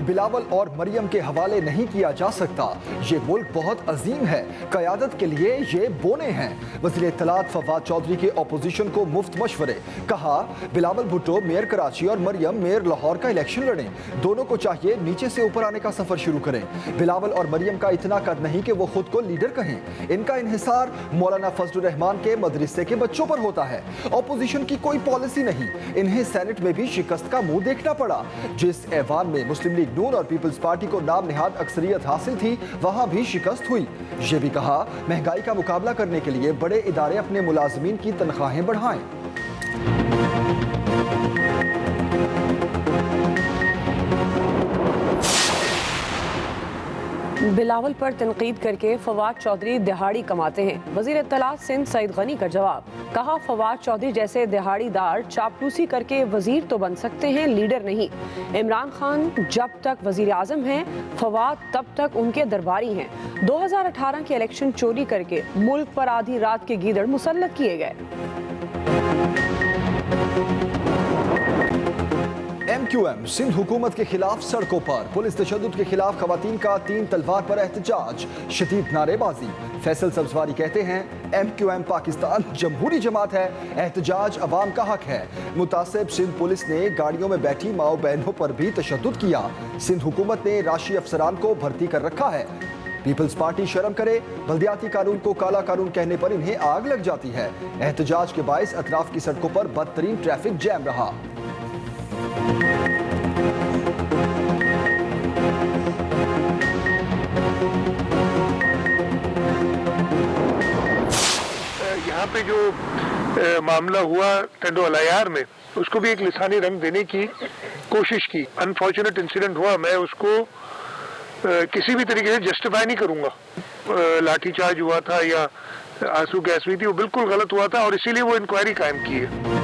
बिलावल और मरियम के हवाले नहीं किया जा सकता। ये मुल्क बहुत अजीम है, क़यादत के लिए ये बोने हैं। वज़ीर इत्तलात फवाद चौधरी के अपोजिशन को मुफ्त मशवरे। कहा बिलावल भुट्टो मेयर कराची और मरियम मेयर लाहौर का इलेक्शन लड़ें। दोनों को चाहिए नीचे से ऊपर आने का सफर शुरू करें। बिलावल और मरियम का इतना कद नहीं कि वो खुद को लीडर कहें। इनका इन्हिसार मौलाना फजलुर रहमान के मदरसे के बच्चों पर होता है। अपोजिशन की कोई पॉलिसी नहीं। इन्हें सेनेट में भी शिकस्त का मुंह देखना पड़ा। जिस ऐवान में मुस्लिम लीग नून और पीपल्स पार्टी को नाम निहाद अक्सरियत हासिल थी, वहां भी शिकस्त हुई। ये भी कहा महंगाई का मुकाबला करने के लिए बड़े इदारे अपने मुलाजिमीन की तनख्वाहें बढ़ाएं। बिलावल पर तनकीद करके फवाद चौधरी दिहाड़ी कमाते हैं। वज़ीर इत्तलात सिंध सईद गनी का जवाब। कहा फवाद चौधरी जैसे दिहाड़ीदार चापलूसी करके वजीर तो बन सकते हैं, लीडर नहीं। इमरान खान जब तक वजीर आज़म हैं, फवाद तब तक उनके दरबारी हैं। 2018 के इलेक्शन चोरी करके मुल्क पर आधी रात के गीदड़ मुसल्लत किए गए। MQM सिंध हुकूमत के खिलाफ सड़कों पर। पुलिस तशद्दुद के खिलाफ खवातीन का 3 तलवार पर एहतजाज, शदीद नारेबाजी। फैसल सब्जवारी कहते हैं MQM पाकिस्तान जमहूरी जमात है, एहतजाज अवाम का हक है। मुतासिब सिंध पुलिस ने गाड़ियों में बैठी माओ बहनों पर भी तशद्दुद किया। सिंध हुकूमत ने राशि अफसरान को भर्ती कर रखा है। पीपल्स पार्टी शर्म करे, बल्दियाती कानून को काला कानून कहने पर इन्हें आग लग जाती है। एहतजाज के बायस अतराफ की सड़कों पर बदतरीन ट्रैफिक जैम रहा। यहाँ पे जो मामला हुआ टंडो अलायार में, उसको भी एक लिसानी रंग देने की कोशिश की। अनफॉर्चुनेट इंसिडेंट हुआ, मैं उसको किसी भी तरीके से जस्टिफाई नहीं करूँगा। लाठीचार्ज हुआ था या आंसू गैस हुई थी, वो बिल्कुल गलत हुआ था और इसीलिए वो इंक्वायरी कायम की है।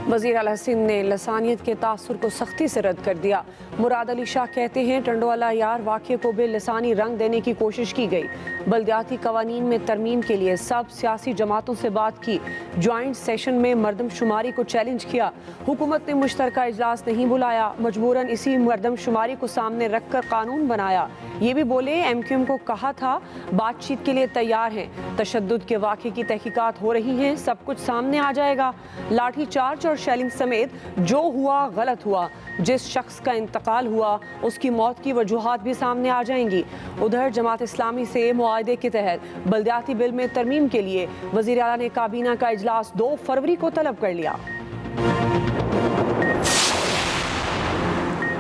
वज़ीर आला सिंध ने लसानियत के तासुर को सख्ती से रद्द कर दिया। मुराद अली शाह कहते हैं टंडोला यार वाक़े को भी लिसानी रंग देने की कोशिश की गई। बल्दियाती कवानीन में तरमीम के लिए सब सियासी जमातों से बात की। ज्वाइंट सेशन में मरदमशुमारी को चैलेंज किया। हुकूमत ने मुश्तरका इजलास नहीं बुलाया, मजबूरन इसी मरदमशुमारी को सामने रख कर कानून बनाया। ये भी बोले MQM को कहा था बातचीत के लिए तैयार हैं। तशद्दुद के वाक़े की तहकीकात हो रही हैं, सब कुछ सामने आ जाएगा। लाठी चार्ज और शेलिंग समेत जो हुआ गलत हुआ। जिस शख्स का इंतकाल हुआ उसकी मौत की वजूहात भी सामने आ जाएंगी। उधर जमात इस्लामी से मुआहदे के तहत बल्दियाती बिल में तरमीम के लिए वज़ीर आला ने काबीना का इजलास 2 फरवरी को तलब कर लिया।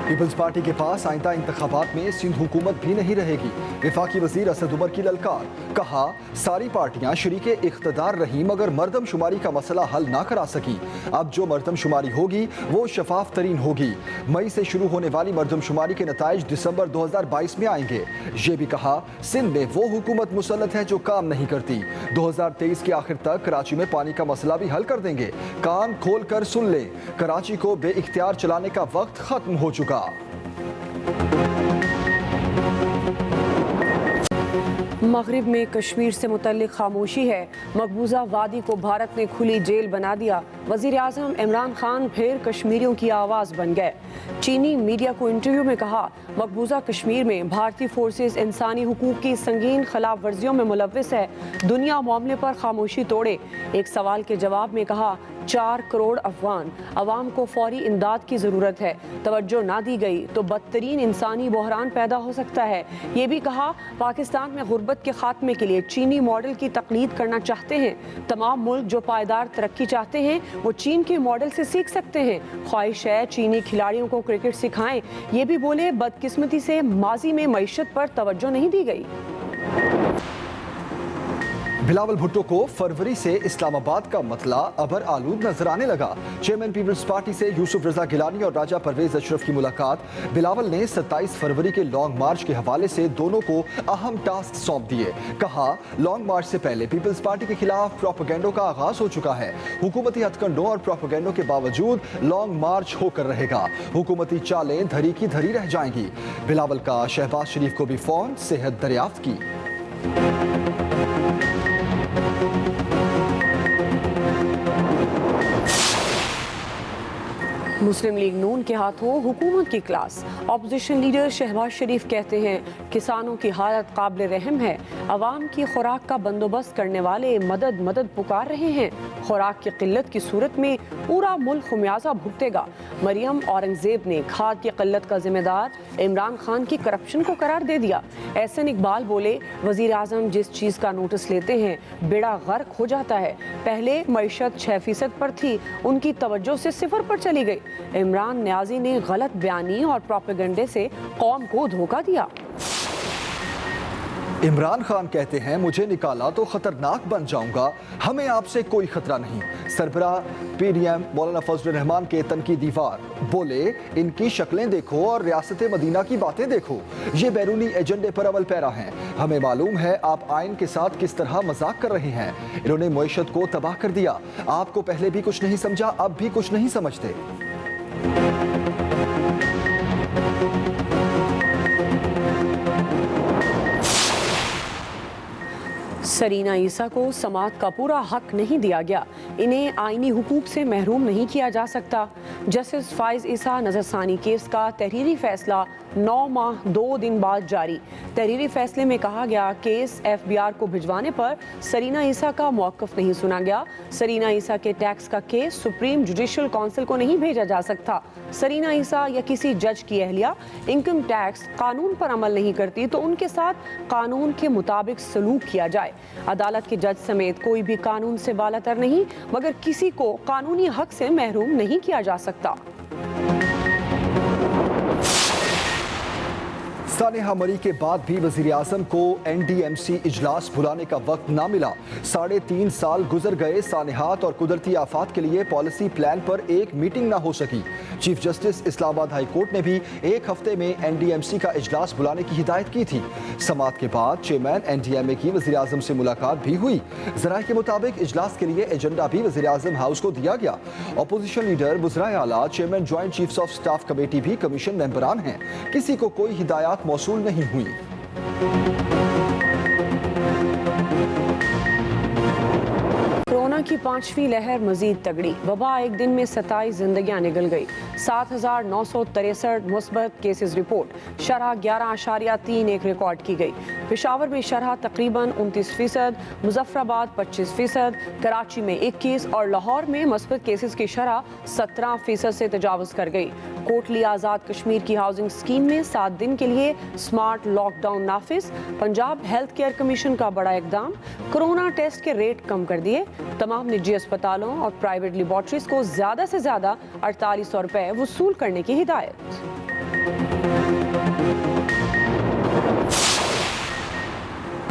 पीपल्स पार्टी के पास आइंदा इंतखाबात में सिंध हुकूमत भी नहीं रहेगी। वफाकी वजीर असद उमर की ललकार। कहा सारी पार्टियां शरीके इख्तदार रही मगर मरदमशुमारी का मसला हल ना करा सकी। अब जो मरदमशुमारी होगी वो शफाफ तरीन होगी। मई से शुरू होने वाली मरदमशुमारी के नताइज दिसंबर 2022 में आएंगे। ये भी कहा सिंध में वो हुकूमत मुसल्लत है जो काम नहीं करती। 2023 के आखिर तक कराची में पानी का मसला भी हल कर देंगे। कान खोल कर सुन ले, कराची को बेइख्तियार चलाने का वक्त खत्म हो चुका। मगरिब में कश्मीर से मुतल्लिक खामोशी है। मकबूजा वादी को भारत ने खुली जेल बना दिया। वज़ीर आज़म इमरान खान फिर कश्मीरियों की आवाज़ बन गए। चीनी मीडिया को इंटरव्यू में कहा मकबूजा कश्मीर में भारतीय फोर्सेस इंसानी हुकूक की संगीन खिलाफ वर्जियों में मुलव्विस है। दुनिया मामले पर खामोशी तोड़े। एक सवाल के जवाब में कहा 4 करोड़ अफगान अवाम को फौरी इमदाद की ज़रूरत है। तवज्जो ना दी गई तो बदतरीन इंसानी बहरान पैदा हो सकता है। ये भी कहा पाकिस्तान में गुर्बत के खात्मे के लिए चीनी मॉडल की तकलीद करना चाहते हैं। तमाम मुल्क जो पायदार तरक्की चाहते हैं वो चीन के मॉडल से सीख सकते हैं। ख्वाहिश है चीनी खिलाड़ियों को क्रिकेट सिखाएं। ये भी बोले बदकिस्मती से माजी में मईशत पर तवज्जो नहीं दी गई। बिलावल भुट्टो को फरवरी से इस्लामाबाद का मतला अबर आलूद नजर आने लगा। चेयरमैन पीपल्स पार्टी से यूसुफ रजा गिलानी और राजा परवेज अशरफ की मुलाकात। बिलावल ने 27 फरवरी के लॉन्ग मार्च के हवाले से दोनों को अहम टास्क सौंप दिए। कहा लॉन्ग मार्च से पहले पीपल्स पार्टी के खिलाफ प्रोपेगेंडो का आगाज हो चुका है। हुकूमती हथकंडों और प्रोपेगेंडो के बावजूद लॉन्ग मार्च होकर रहेगा। हुकूमती चालें धरी की धरी रह जाएंगी। बिलावल का शहबाज शरीफ को भी फोन सेहत दरियाफ्त की। मुस्लिम लीग नून के हाथों हुकूमत की क्लास। अपोजिशन लीडर शहबाज शरीफ कहते हैं किसानों की हालत काबिल रहम है, अवाम की खुराक का बंदोबस्त करने वाले मदद मदद पुकार रहे हैं। खुराक की किल्लत की सूरत में पूरा मुल्क खुमियाजा भुगतेगा। मरियम औरंगजेब ने खाद की किल्लत का जिम्मेदार इमरान खान की करप्शन को करार दे दिया। एहसन इकबाल बोले वजीर आजम जिस चीज़ का नोटिस लेते हैं बेड़ा गर्क हो जाता है। पहले मईशत 6% पर थी, उनकी तवज्जो से 0 पर चली गई। इमरान न्याजी ने गलत बयानी और प्रोपेगेंडे से कौम को धोखा दिया। इमरान खान कहते हैं मुझे निकाला तो खतरनाक बन जाऊंगा, हमें आपसे कोई खतरा नहीं। सरबराह पीडीएम मौलाना फजल रहमान के तनकीदी वार बोले इनकी शक्लें देखो और रियासत मदीना की बातें देखो, ये बैरूनी एजेंडे पर अमल पैरा हैं। हमें मालूम है आप आइन के साथ किस तरह मजाक कर रहे हैं। इन्होंने मईशत को तबाह कर दिया। आपको पहले भी कुछ नहीं समझा, अब भी कुछ नहीं समझते। सरीना ईसा को समाअत का पूरा हक नहीं दिया गया, इन्हें आईनी हुकूक से महरूम नहीं किया जा सकता। जस्टिस फाइज ईसा नजरसानी केस का तहरीरी फैसला 9 माह 2 दिन बाद जारी। तहरीरी फैसले में कहा गया केस FBR को भिजवाने पर सरीना ईसा का मौक़िफ़ नहीं सुना गया। सरीना ईसा के टैक्स का केस सुप्रीम जुडिशल काउंसिल को नहीं भेजा जा सकता। सरीना ईसा या किसी जज की अहलिया इनकम टैक्स कानून पर अमल नहीं करती तो उनके साथ कानून के मुताबिक सलूक किया जाए। अदालत के जज समेत कोई भी कानून से बालातर नहीं, मगर किसी को कानूनी हक से महरूम नहीं किया जा सकता। सानेहा मरी के बाद भी वज़ीर आज़म को NDMC इजलास बुलाने का वक्त ना मिला। 3.5 साल गुजर गए, सानेहात और कुदरती आफात के लिए पॉलिसी प्लान पर एक मीटिंग ना हो सकी। Chief justice Islamabad high court ने भी 1 हफ्ते में NDMC का इजलास बुलाने की हिदायत की थी। समाअत के बाद चेयरमैन NDMA की वज़ीर आज़म से मुलाकात भी हुई। ज़राए के मुताबिक इजलास के लिए एजेंडा भी वज़ीर आज़म हाउस को दिया गया। अपोजिशन लीडर वज़राए आला, chairman joint chiefs of staff committee भी कमीशन मेंबरान हैं। किसी को कोई हिदायत मौसूल नहीं हुई। कोरोना की 5वीं लहर मजीद तगड़ी। वबा एक दिन में 27 जिंदगियां निकल गई। 7,963 मुस्बत केसेस रिपोर्ट। शरह 11.31 रिकॉर्ड की गई। पेशावर में शरह तकरीबन 29%, मुजफ्फराबाद 25%, कराची में 21 और लाहौर में मुस्बत केसेस की शरह 17% से तजावज़ कर गई। कोटली आज़ाद कश्मीर की हाउसिंग स्कीम में 7 दिन के लिए स्मार्ट लॉकडाउन नाफिज। पंजाब हेल्थ केयर कमीशन का बड़ा इकदाम, कोरोना टेस्ट के रेट कम कर दिए। तमाम निजी अस्पतालों और प्राइवेट लेबॉर्ट्रीज को ज़्यादा से ज़्यादा 4800 रुपए वसूल करने की हिदायत।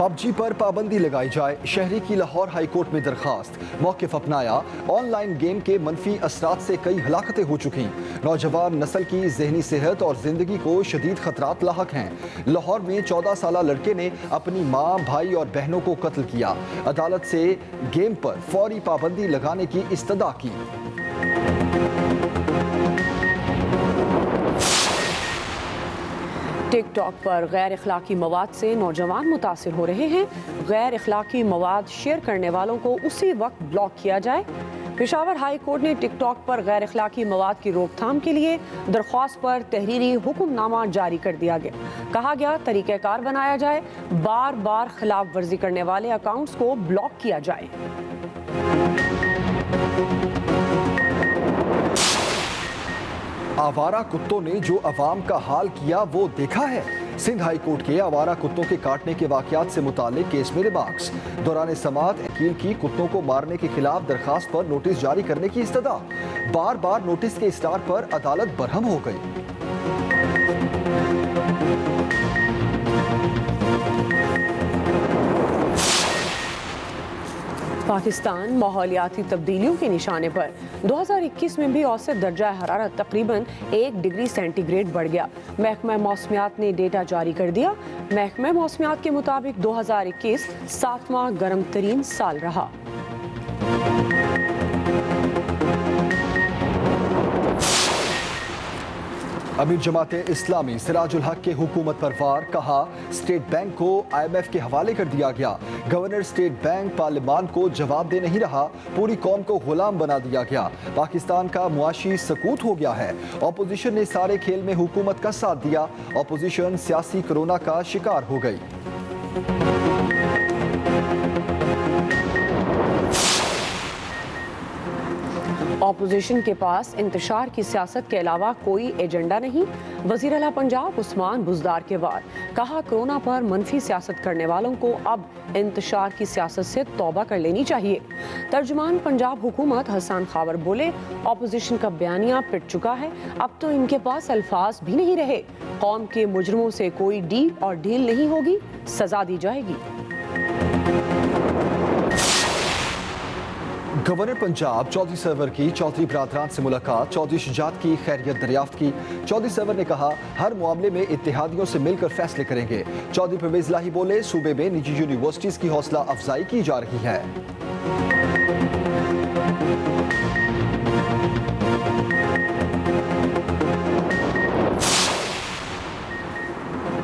PUBG पर पाबंदी लगाई जाए, शहरी की लाहौर हाई कोर्ट में दरखास्त। मौक़िफ़ अपनाया, ऑनलाइन गेम के मनफी असरात से कई हलाकतें हो चुकी। नौजवान नस्ल की ज़हनी सेहत और ज़िंदगी को शदीद खतरात लाहक हैं। लाहौर में 14 साला लड़के ने अपनी माँ, भाई और बहनों को कत्ल किया। अदालत से गेम पर फौरी पाबंदी लगाने की इस्तदा की। टिकटॉक पर गैर अखलाकी मवाद से नौजवान मुतासिर हो रहे हैं। गैर अखलाकी मवाद शेयर करने वालों को उसी वक्त ब्लॉक किया जाए। पेशावर हाई कोर्ट ने टिकटॉक पर गैर अखलाकी मवाद की रोकथाम के लिए दरख्वास्त पर तहरीरी हुक्मनामा जारी कर दिया गया। कहा गया तरीक़ाकार बनाया जाए, बार बार खिलाफ वर्जी करने वाले अकाउंट्स को ब्लॉक किया जाए। आवारा कुत्तों ने जो अवाम का हाल किया वो देखा है। सिंध हाई कोर्ट के आवारा कुत्तों के काटने के वाकयात से मुतालिक केस में रिमार्क्स। दौरान समाअत वकील की कुत्तों को मारने के खिलाफ दरखास्त पर नोटिस जारी करने की इस्तदा। बार बार नोटिस के इस्तार पर अदालत बरहम हो गई। पाकिस्तान माहौलियाती तब्दीलियों के निशाने पर 2021 में भी औसत दर्जा हरारत तकरीबन 1 डिग्री सेंटीग्रेड बढ़ गया। महकमा मौसमियात ने डेटा जारी कर दिया। महकमा मौसमियात के मुताबिक 2021 7वां गर्म तरीन साल रहा। अमीर जमात इस्लामी सिराजुल हक के हुकूमत पर वार, कहा स्टेट बैंक को IMF के हवाले कर दिया गया। गवर्नर स्टेट बैंक पार्लियामान को जवाब दे नहीं रहा, पूरी कौम को गुलाम बना दिया गया। पाकिस्तान का मुआशी सकूत हो गया है। अपोजिशन ने सारे खेल में हुकूमत का साथ दिया। अपोजिशन सियासी कोरोना का शिकार हो गई। अपोजिशन के पास इंतशार की सियासत के अलावा कोई एजेंडा नहीं। वज़ीर आला पंजाब उस्मान बुज़दार के वार, कहा कोरोना पर मनफी सियासत करने वालों को अब इंतशार की सियासत से तौबा कर लेनी चाहिए। तर्जुमान पंजाब हुकूमत हसन खावर बोले, अपोजिशन का बयानिया पिट चुका है, अब तो इनके पास अल्फाज भी नहीं रहे। कौम के मुजरिमों से कोई डील और ढील नहीं होगी, सजा दी जाएगी। गवर्नर पंजाब चौधरी सरवर की चौधरी बरादरान से मुलाकात, चौधरी शुजात की खैरियत दरियाफ्त की। चौधरी सरवर ने कहा हर मामले में इत्तेहादियों से मिलकर फैसले करेंगे। चौधरी परवेज लाही बोले, सूबे में निजी यूनिवर्सिटीज की हौसला अफजाई की जा रही है।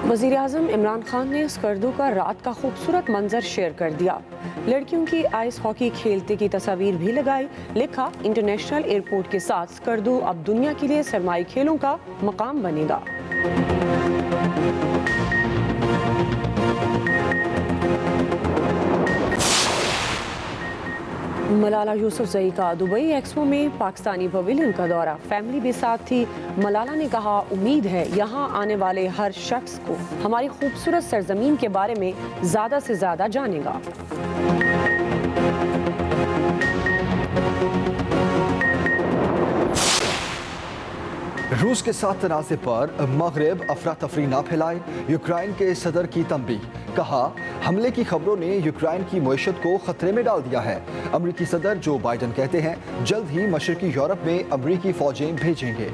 वज़ीर आज़म इमरान खान ने स्कर्दू का रात का खूबसूरत मंजर शेयर कर दिया। लड़कियों की आइस हॉकी खेलते की तस्वीर भी लगाई। लिखा, इंटरनेशनल एयरपोर्ट के साथ स्कर्दू अब दुनिया के लिए सरमाई खेलों का मकाम बनेगा। मलाला यूसुफजई का दुबई एक्सपो में पाकिस्तानी पवेलियन का दौरा, फैमिली भी साथ थी। मलाला ने कहा, उम्मीद है यहाँ आने वाले हर शख्स को हमारी खूबसूरत सरजमीन के बारे में ज़्यादा से ज़्यादा जानेगा। रूस के साथ तनाज़े पर मगरब अफरा तफरी ना फैलाए, यूक्रेन के सदर की तंबीह, कहा हमले की खबरों ने यूक्रेन की मईशत को खतरे में डाल दिया है। अमरीकी सदर जो बाइडन कहते हैं जल्द ही मशरकी यूरोप में अमरीकी फौजें भेजेंगे।